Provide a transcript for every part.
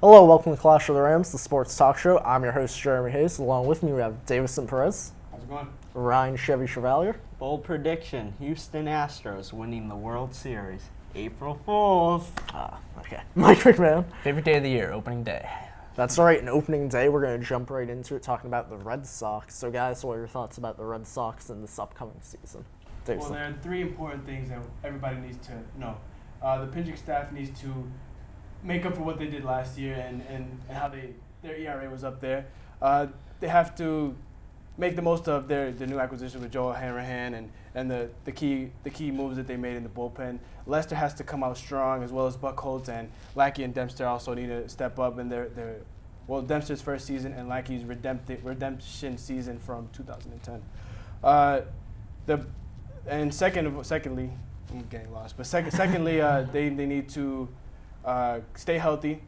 Hello, welcome to Clash of the Rams, the sports talk show. I'm your host, Jeremy Hayes. Along with me, we have Daveson Perez, How's it going? Ryan Chevy Chevalier. Bold prediction, Houston Astros winning the World Series. April Fools. Okay. Mike McMahon. Favorite day of the year, opening day. That's right, an opening day. We're going to jump right into it, talking about the Red Sox. So, guys, what are your thoughts about the Red Sox in this upcoming season? Daveson. Well, there are three important things that everybody needs to know. The pitching staff needs to make up for what they did last year and how their ERA was up there. They have to make the most of their new acquisition with Joel Hanrahan and the key moves that they made in the bullpen. Lester has to come out strong, as well as Buchholz and Lackey and Dempster also need to step up in their Dempster's first season and Lackey's redemption season from 2010. Secondly, I'm getting lost. But secondly, they need to stay healthy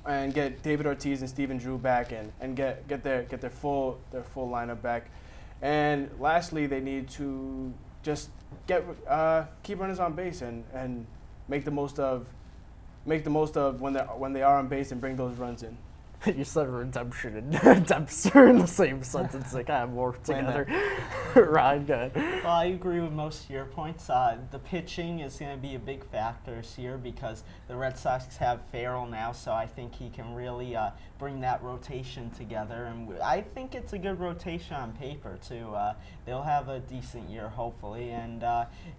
and get David Ortiz and Steven Drew back and get their full lineup back. And lastly, they need to just keep runners on base and make the most of when they are on base and bring those runs in. You said redemption and Dempster in the same sentence. They kind of work together. Ryan, go ahead. Well, I agree with most of your points. The pitching is going to be a big factor this year because the Red Sox have Farrell now, so I think he can really bring that rotation together. And I think it's a good rotation on paper, too. They'll have a decent year, hopefully. And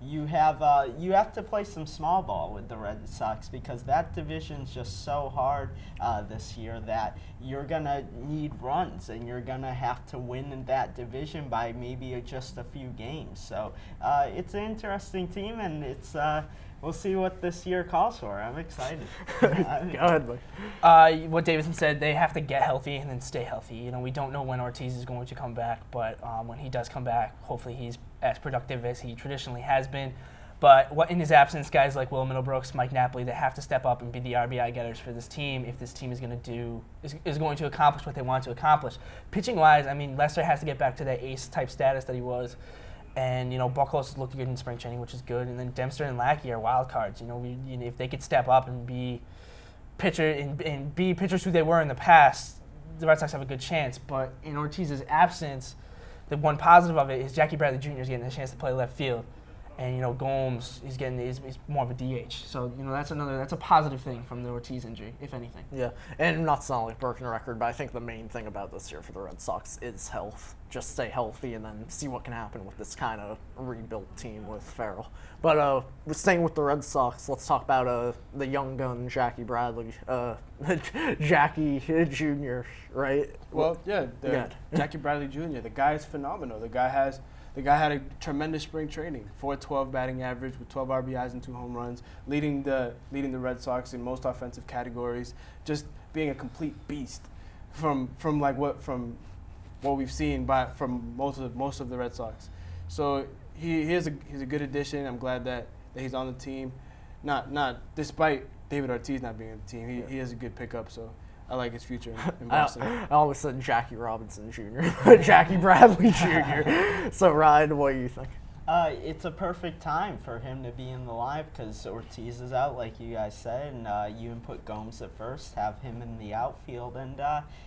you have to play some small ball with the Red Sox because that division's just so hard this year that you're going to need runs and you're going to have to win in that division by maybe just a few games. So it's an interesting team, and it's we'll see what this year calls for. I'm excited. Go ahead, Mike. What Davidson said, they have to get healthy and then stay healthy. You know, we don't know when Ortiz is going to come back, but when he does come back, hopefully he's as productive as he traditionally has been. But in his absence, guys like Will Middlebrooks, Mike Napoli, they have to step up and be the RBI getters for this team if this team is going to accomplish what they want to accomplish. Pitching-wise, I mean, Lester has to get back to that ace-type status that he was. And, you know, Buchholz looked good in spring training, which is good. And then Dempster and Lackey are wild cards. You know, if they could step up and be pitchers who they were in the past, the Red Sox have a good chance. But in Ortiz's absence, the one positive of it is Jackie Bradley Jr. is getting a chance to play left field. And, you know, Gomes is more of a DH. So, you know, that's a positive thing from the Ortiz injury, if anything. Yeah, and not to sound like a broken record, but I think the main thing about this year for the Red Sox is health. Just stay healthy and then see what can happen with this kind of rebuilt team with Farrell. But staying with the Red Sox, let's talk about the young gun Jackie Bradley, Jackie Jr., right? Well, yeah, Jackie Bradley Jr. The guy is phenomenal. The guy had a tremendous spring training, .412 batting average with 12 RBIs and 2 home runs, leading the Red Sox in most offensive categories, just being a complete beast from what we've seen from most of the Red Sox. So he's a good addition. I'm glad that he's on the team. Not despite David Ortiz not being on the team, he is a good pickup. So I like his future in Boston. I always said Jackie Robinson Jr., Jackie Bradley Jr. So, Ryan, what do you think? It's a perfect time for him to be in the lineup because Ortiz is out, like you guys said, and you can put Gomes at first, have him in the outfield, and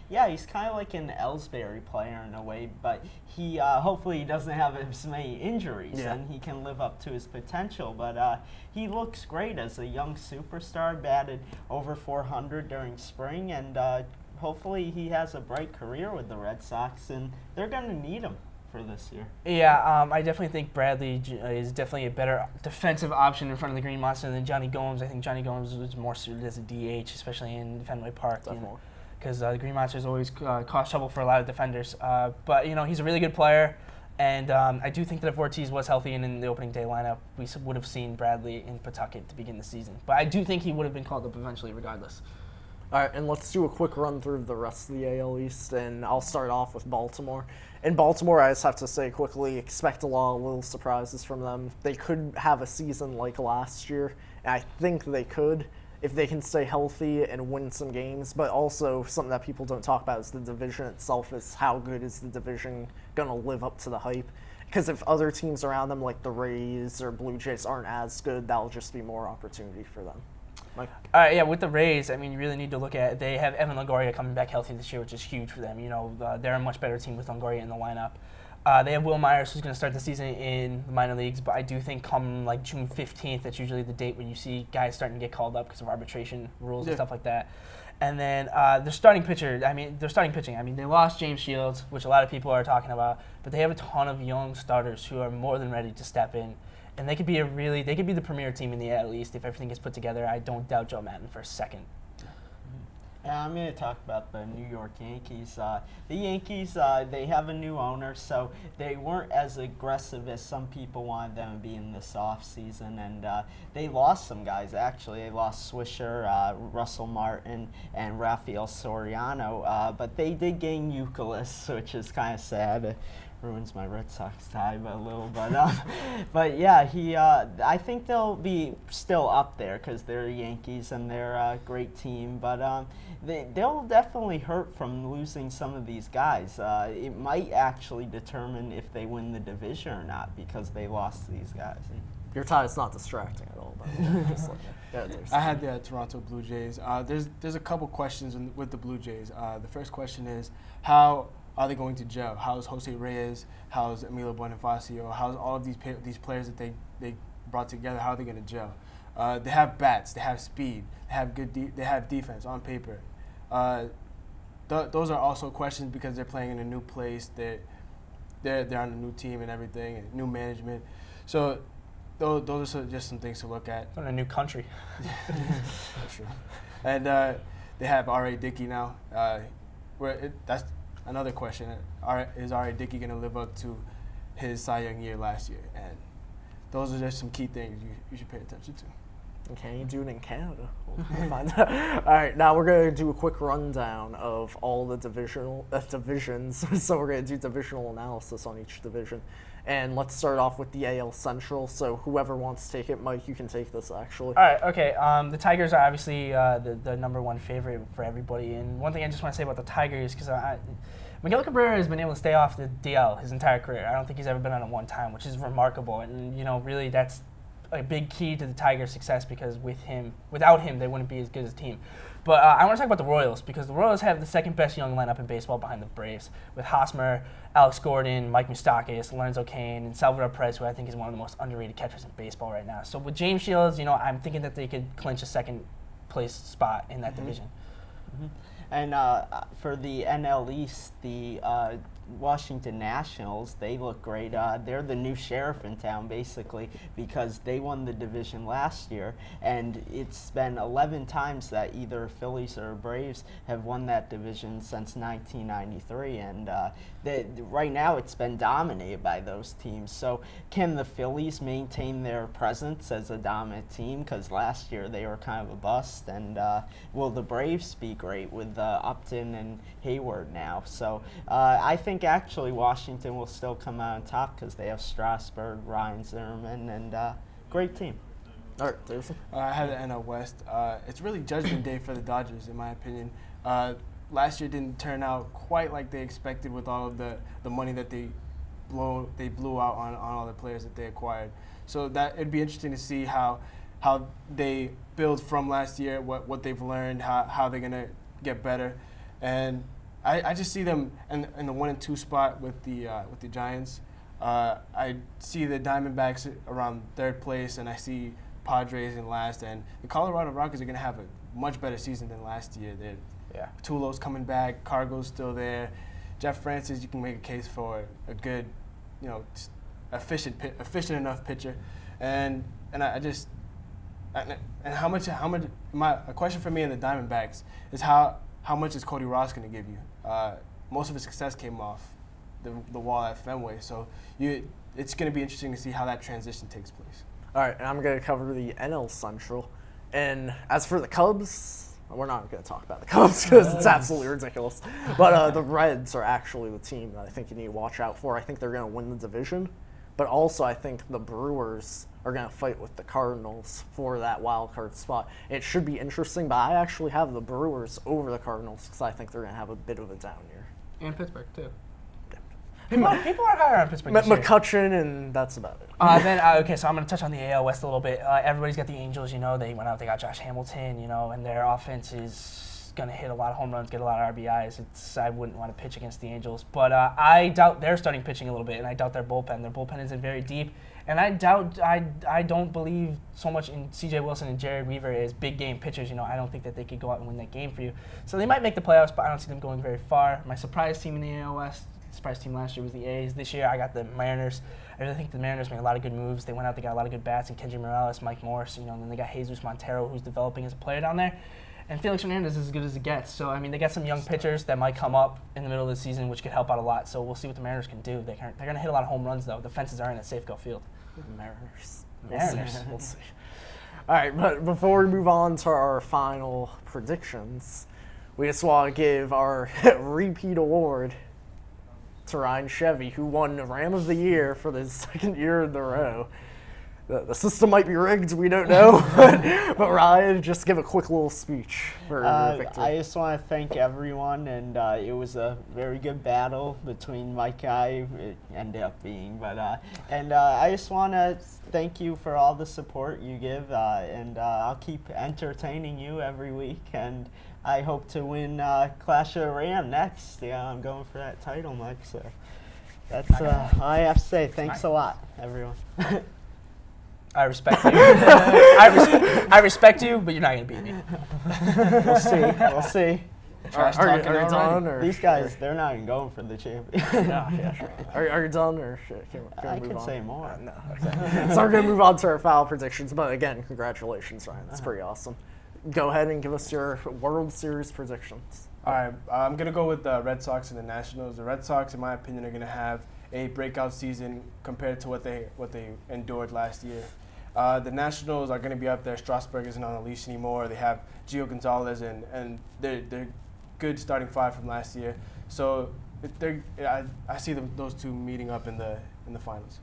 he's kind of like an Ellsbury player in a way, but he hopefully he doesn't have as many injuries and he can live up to his potential. But he looks great as a young superstar, batted over 400 during spring, and hopefully he has a bright career with the Red Sox, and they're going to need him for this year. Yeah, I definitely think Bradley is definitely a better defensive option in front of the Green Monster than Johnny Gomes. I think Johnny Gomes was more suited as a DH, especially in Fenway Park, because the Green Monsters always cause trouble for a lot of defenders. But, you know, he's a really good player, and I do think that if Ortiz was healthy and in the opening day lineup, we would have seen Bradley in Pawtucket to begin the season. But I do think he would have been called up eventually regardless. All right, and let's do a quick run through of the rest of the AL East, and I'll start off with Baltimore. In Baltimore, I just have to say quickly, expect a lot of little surprises from them. They could have a season like last year, and I think they could if they can stay healthy and win some games. But also, something that people don't talk about is the division itself, is how good is the division going to live up to the hype. Because if other teams around them, like the Rays or Blue Jays, aren't as good, that'll just be more opportunity for them. Mike? Yeah, with the Rays, I mean, you really need to look at, they have Evan Longoria coming back healthy this year, which is huge for them. You know, they're a much better team with Longoria in the lineup. They have Will Myers, who's going to start the season in the minor leagues, but I do think come like June 15th, that's usually the date when you see guys starting to get called up because of arbitration rules and stuff like that. And then their starting pitcher, they're starting pitching. I mean, they lost James Shields, which a lot of people are talking about, but they have a ton of young starters who are more than ready to step in. And they could be the premier team in the AL East if everything gets put together. I don't doubt Joe Madden for a second. Yeah, I'm going to talk about the New York Yankees. The Yankees, they have a new owner, so they weren't as aggressive as some people wanted them to be in this offseason. And they lost some guys, actually. They lost Swisher, Russell Martin, and Rafael Soriano. But they did gain Youkilis, which is kind of sad. Ruins my Red Sox tie a little, but yeah, I think they'll be still up there because they're Yankees and they're a great team, but they'll definitely hurt from losing some of these guys. It might actually determine if they win the division or not because they lost these guys. Your tie is not distracting at all, by the way. Just I had the Toronto Blue Jays. There's a couple questions with the Blue Jays. The first question is, how are they going to gel? How's Jose Reyes? How's Emilio Bonifacio? How's all of these players that they brought together? How are they going to gel? They have bats. They have speed. They have they have defense on paper. Those are also questions because they're playing in a new place. They're on a new team and everything, and new management. So those are just some things to look at. In a new country. That's true. And they have R.A. Dickey now. That's another question. Is R.A. Dickey going to live up to his Cy Young year last year? And those are just some key things you should pay attention to. And can you do it in Canada? We'll find out. All right, now we're going to do a quick rundown of all the divisions. So we're going to do divisional analysis on each division. And let's start off with the AL Central. So whoever wants to take it, Mike, you can take this, actually. All right, okay. The Tigers are obviously the number one favorite for everybody. And one thing I just want to say about the Tigers, because Miguel Cabrera has been able to stay off the DL his entire career. I don't think he's ever been on it one time, which is remarkable. And, really that's a big key to the Tigers' success because without him, they wouldn't be as good as a team. But I want to talk about the Royals because the Royals have the second best young lineup in baseball behind the Braves with Hosmer, Alex Gordon, Mike Moustakas, Lorenzo Cain, and Salvador Perez, who I think is one of the most underrated catchers in baseball right now. So with James Shields, I'm thinking that they could clinch a second place spot in that division. Mm-hmm. And for the NL East, the Washington Nationals, they look great. They're the new sheriff in town, basically, because they won the division last year, and it's been 11 times that either Phillies or Braves have won that division since 1993, and right now it's been dominated by those teams. So can the Phillies maintain their presence as a dominant team? Because last year they were kind of a bust, and will the Braves be great with Upton and Hayward now? So I think actually Washington will still come out on top because they have Strasburg, Ryan Zimmerman, and great team. All right, Daveson. I had the NL West. It's really judgment day for the Dodgers, in my opinion. Last year didn't turn out quite like they expected with all of the money that they blew out on all the players that they acquired. So that it'd be interesting to see how they build from last year, what they've learned, how they're gonna get better, and I just see them in the 1 and 2 spot with the Giants. I see the Diamondbacks around third place, and I see Padres in last. And the Colorado Rockies are going to have a much better season than last year. Tulo's coming back, Cargo's still there. Jeff Francis, you can make a case for a good, efficient enough pitcher. And how much? A question for me in the Diamondbacks is how much is Cody Ross going to give you? Most of his success came off the wall at Fenway, so it's going to be interesting to see how that transition takes place. All right, and I'm going to cover the NL Central. And as for the Cubs, we're not going to talk about the Cubs because it's absolutely ridiculous. But the Reds are actually the team that I think you need to watch out for. I think they're going to win the division. But also I think the Brewers are going to fight with the Cardinals for that wild card spot. It should be interesting, but I actually have the Brewers over the Cardinals because I think they're going to have a bit of a down year. And Pittsburgh, too. People are higher on Pittsburgh this year. McCutcheon, and that's about it. Okay, so I'm going to touch on the AL West a little bit. Everybody's got the Angels, they went out, they got Josh Hamilton, and their offense is going to hit a lot of home runs, get a lot of RBIs. I wouldn't want to pitch against the Angels. But I doubt they're starting pitching a little bit, and I doubt their bullpen. Their bullpen isn't very deep. And I don't believe so much in C.J. Wilson and Jared Weaver as big game pitchers. I don't think that they could go out and win that game for you. So they might make the playoffs, but I don't see them going very far. My surprise team in the AL West, surprise team last year was the A's. This year I got the Mariners. I really think the Mariners made a lot of good moves. They went out, they got a lot of good bats, and Kendry Morales, Mike Morse, and then they got Jesus Montero, who's developing as a player down there. And Felix Hernandez is as good as it gets. So, they got some young pitchers that might come up in the middle of the season, which could help out a lot. So we'll see what the Mariners can do. They're going to hit a lot of home runs, though. The fences are in at Safeco Field. Mariners. We'll see. All right, but before we move on to our final predictions, we just want to give our repeat award to Ryan Chevy, who won Ram of the Year for the second year in a row. The system might be rigged, we don't know. But Ryan, just give a quick little speech for your victory. I just want to thank everyone, and it was a very good battle between Mike and I, it ended up being. And I just want to thank you for all the support you give, and I'll keep entertaining you every week. And I hope to win Clash of Ram next. Yeah, I'm going for that title, Mike. So that's all I have to say. Thanks a lot, everyone. I respect you. I respect you, but you're not going to beat me. We'll see. Are you done? Or these guys, they're not even going for the champion. Yeah, sure. Are you done, or can I we move can on? say more. No. Okay. So we're going to move on to our final predictions. But again, congratulations, Ryan. That's pretty awesome. Go ahead and give us your World Series predictions. All right, I'm going to go with the Red Sox and the Nationals. The Red Sox, in my opinion, are going to have a breakout season compared to what they endured last year. The Nationals are going to be up there. Strasburg isn't on the leash anymore. They have Gio Gonzalez, and they're good starting five from last year. So I see those two meeting up in the finals.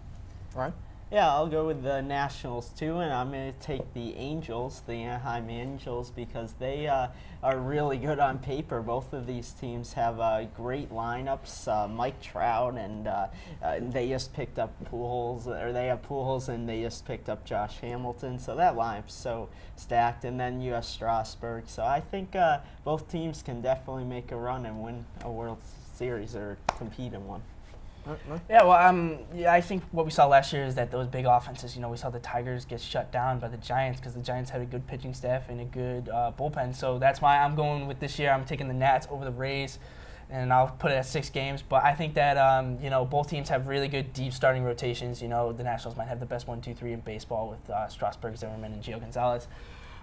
All right. Yeah, I'll go with the Nationals too, and I'm going to take the Angels, the Anaheim Angels, because they are really good on paper. Both of these teams have great lineups. Mike Trout, and they just picked up Pujols, or they have Pujols, and they just picked up Josh Hamilton. So that lineup's so stacked, and then you have Strasburg. So I think both teams can definitely make a run and win a World Series or compete in one. Yeah, well, I think what we saw last year is that those big offenses, we saw the Tigers get shut down by the Giants because the Giants had a good pitching staff and a good bullpen. So that's why I'm going with this year. I'm taking the Nats over the Rays, and I'll put it at 6 games. But I think that, both teams have really good deep starting rotations. The Nationals might have the best 1, 2, 3 in baseball with Strasburg, Zimmerman, and Gio Gonzalez.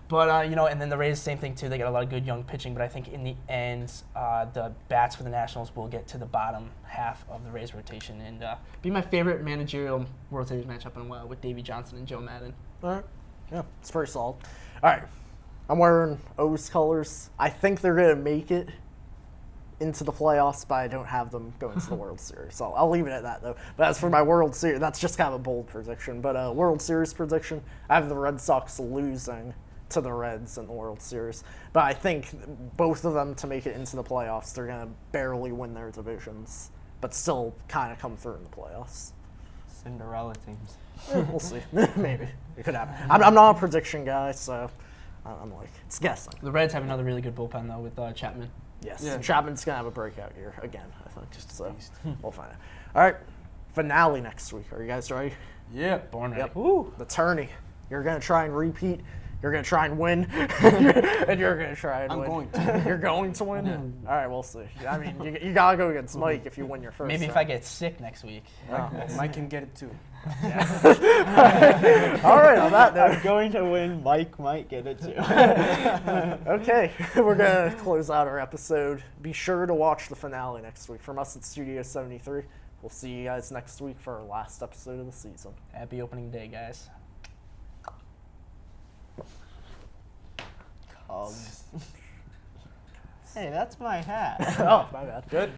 But, and then the Rays, same thing, too. They got a lot of good young pitching. But I think in the end, the bats for the Nationals will get to the bottom half of the Rays rotation and be my favorite managerial World Series matchup in a while with Davey Johnson and Joe Madden. All right. Yeah, it's pretty solid. All right. I'm wearing O's colors. I think they're going to make it into the playoffs, but I don't have them going to the World Series. So I'll leave it at that, though. But as for my World Series, that's just kind of a bold prediction. But World Series prediction, I have the Red Sox losing to the Reds in the World Series. But I think both of them to make it into the playoffs, they're going to barely win their divisions, but still kind of come through in the playoffs. Cinderella teams. We'll see. Maybe. It could happen. I'm not a prediction guy, so I'm like, it's guessing. The Reds have another really good bullpen, though, with Chapman. Yes. Yeah. Chapman's going to have a breakout year again, I think. So we'll find out. All right. Finale next week. Are you guys ready? Yeah. Born ready. Yep. Woo. The tourney. You're going to try and repeat. You're going to try and win, and you're going to try and win. I'm going to. You're going to win? Yeah. All right, we'll see. I mean, you got to go against Mike if you win your first. Maybe if I get sick next week. Mike can get it too. Yeah. All right, on that note. I'm going to win. Mike might get it too. Okay, we're going to close out our episode. Be sure to watch the finale next week. From us at Studio 73, we'll see you guys next week for our last episode of the season. Happy opening day, guys. Hey, that's my hat. Oh, my bad. Good.